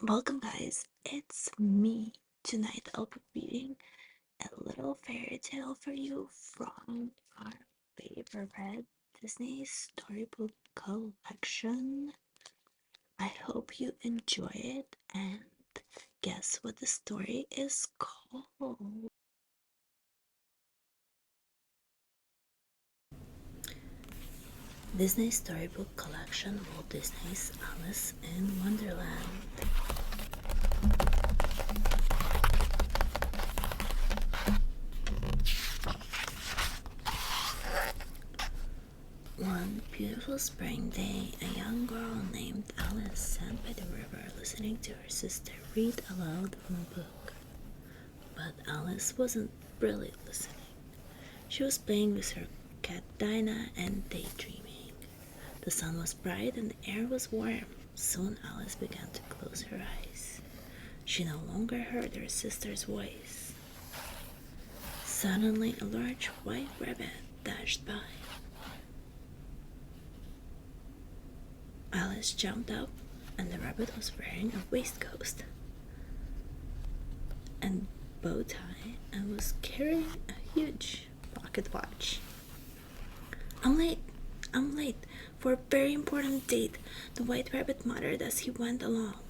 Welcome, guys. It's me. Tonight I'll be reading a little fairy tale for you from our favorite Disney storybook collection. I hope you enjoy it, and guess what the story is called? Disney Storybook Collection, Walt Disney's Alice in Wonderland. One beautiful spring day, a young girl named Alice sat by the river listening to her sister read aloud from a book. But Alice wasn't really listening. She was playing with her cat Dinah and daydreaming. The sun was bright and the air was warm. Soon Alice began to close her eyes. She no longer heard her sister's voice. Suddenly, a large white rabbit dashed by. Alice jumped up, and the rabbit was wearing a waistcoat and bow tie and was carrying a huge pocket watch. I'm late for a very important date," the white rabbit muttered as he went along.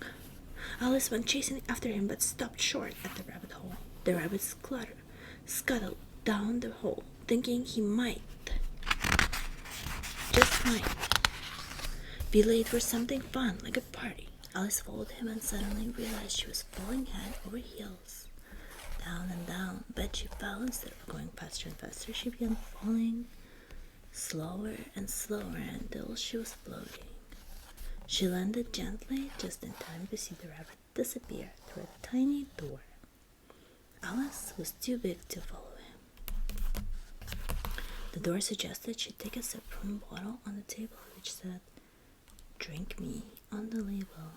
Alice went chasing after him but stopped short at the rabbit hole. The rabbit scuttled down the hole, thinking he just might, be late for something fun, like a party. Alice followed him and suddenly realized she was falling head over heels. Down and down, but she fell instead of going faster and faster. She began falling slower and slower until she was floating. She landed gently just in time to see the rabbit disappear through a tiny door. Alice was too big to follow him. The door suggested she take a sip from a bottle on the table which said, "Drink me," on the label.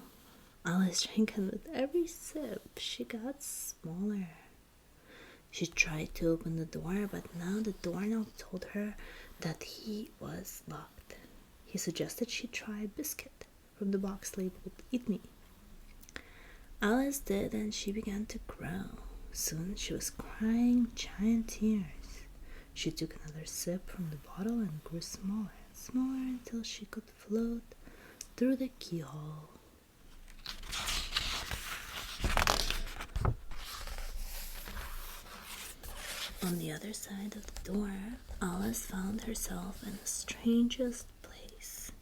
Alice drank, and with every sip she got smaller. She tried to open the door, but now the doorknob told her that he was locked. He suggested she try a biscuit from the box labeled "Eat Me." Alice did, and she began to grow. Soon she was crying giant tears. She took another sip from the bottle and grew smaller and smaller until she could float through the keyhole. On the other side of the door, Alice found herself in the strangest place.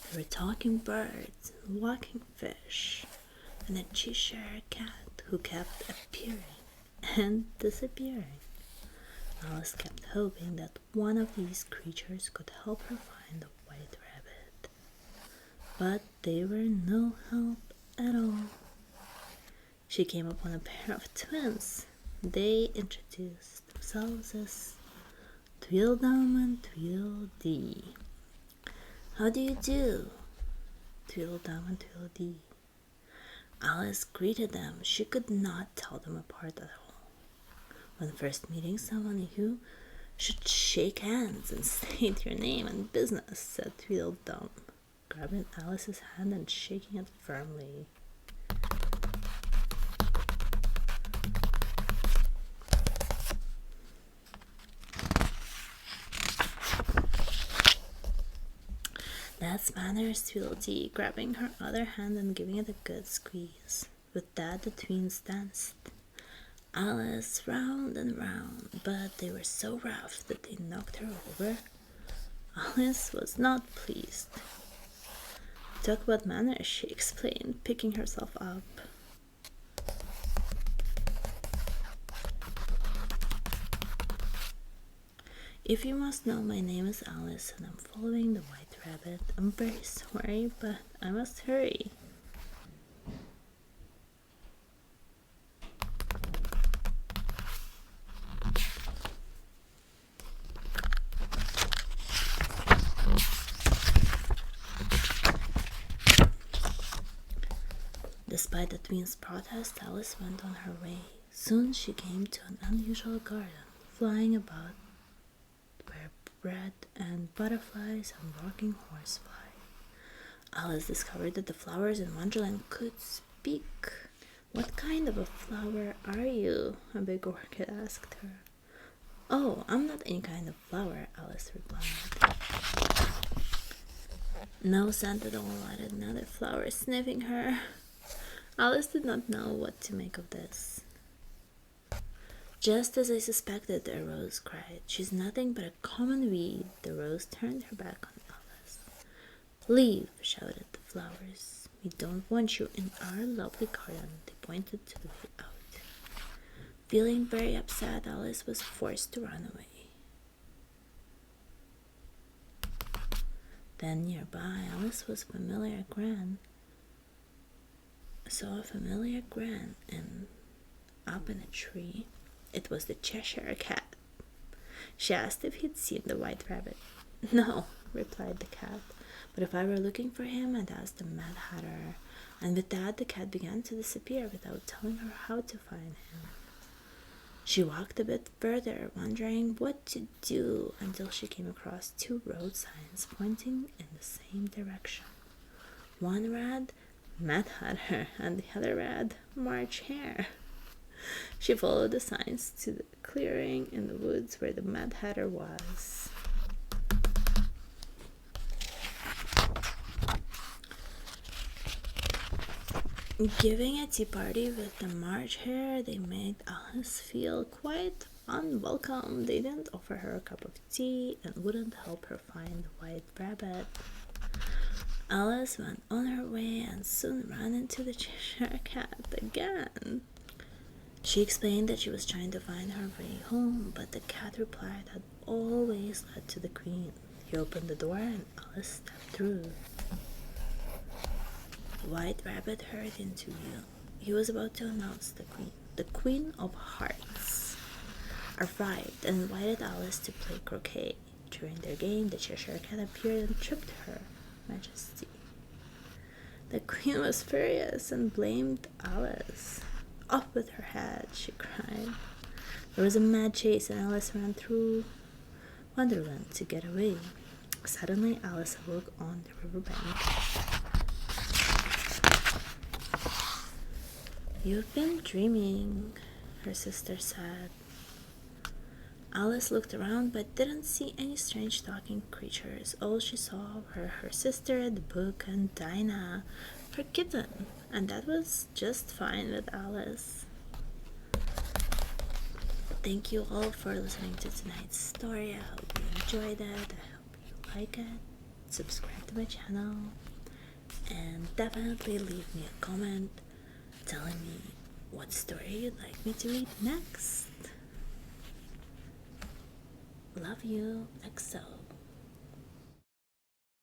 There were talking birds and walking fish, and a Cheshire cat who kept appearing and disappearing. Alice kept hoping that one of these creatures could help her find the white rabbit, but they were no help at all. She came upon a pair of twins. They introduced themselves as 𝓛𝓸𝓿𝓮 and 𝓛𝓸𝓿𝓮. "How do you do, 𝓛𝓸𝓿𝓮 and 𝓛𝓸𝓿𝓮?" Alice greeted them. She could not tell them apart at all. When first meeting someone, you should shake hands and state your name and business, said 𝓛𝓸𝓿𝓮, grabbing Alice's hand and shaking it firmly. "That's manners," 𝓛𝓸𝓿𝓮, grabbing her other hand and giving it a good squeeze. With that, the twins danced Alice round and round, but they were so rough that they knocked her over. Alice was not pleased. "Talk about manners," she explained, picking herself up. "If you must know, my name is Alice and I'm following the white rabbit. I'm very sorry, but I must hurry." Despite the twins' protest, Alice went on her way. Soon she came to an unusual garden. Flying about were bread and butterflies and rocking horseflies. Alice discovered that the flowers in Wonderland could speak. What kind of a flower are you? A big orchid asked her. Oh, I'm not any kind of flower, Alice replied. No scent at all, added another flower, sniffing her. Alice did not know what to make of this. Just as I suspected, a rose cried. She's nothing but a common weed. The rose turned her back on Alice. Leave, shouted the flowers. We don't want you in our lovely garden. They pointed to the way out. Feeling very upset, Alice was forced to run away. Then nearby, Alice saw a familiar grin up in a tree. It was the Cheshire Cat. She asked if he'd seen the White Rabbit. No, replied the cat, but if I were looking for him, I'd ask the Mad Hatter. And with that, the cat began to disappear without telling her how to find him. She walked a bit further, wondering what to do, until she came across 2 road signs pointing in the same direction. One read, Mad Hatter, and the other read, March Hare. She followed the signs to the clearing in the woods where the Mad Hatter was. Giving a tea party with the March Hare, they made Alice feel quite unwelcome. They didn't offer her a cup of tea and wouldn't help her find the White Rabbit. Alice went on her way and soon ran into the Cheshire Cat again. She explained that she was trying to find her way home, but the cat replied that always led to the Queen. He opened the door and Alice stepped through. The White Rabbit hurried into view. He was about to announce the Queen of Hearts, arrived and invited Alice to play croquet. During their game, the Cheshire Cat appeared and tripped her Majesty. The Queen was furious and blamed Alice. Up with her head, she cried. There was a mad chase and Alice ran through Wonderland to get away. Suddenly, Alice awoke on the riverbank. You've been dreaming, her sister said. Alice looked around but didn't see any strange talking creatures. All she saw were her sister, the book, and Dinah, her kitten, and that was just fine with Alice. Thank you all for listening to tonight's story. I hope you enjoyed it. I hope you like it. Subscribe to my channel and definitely leave me a comment telling me what story you'd like me to read next. Love you, XO.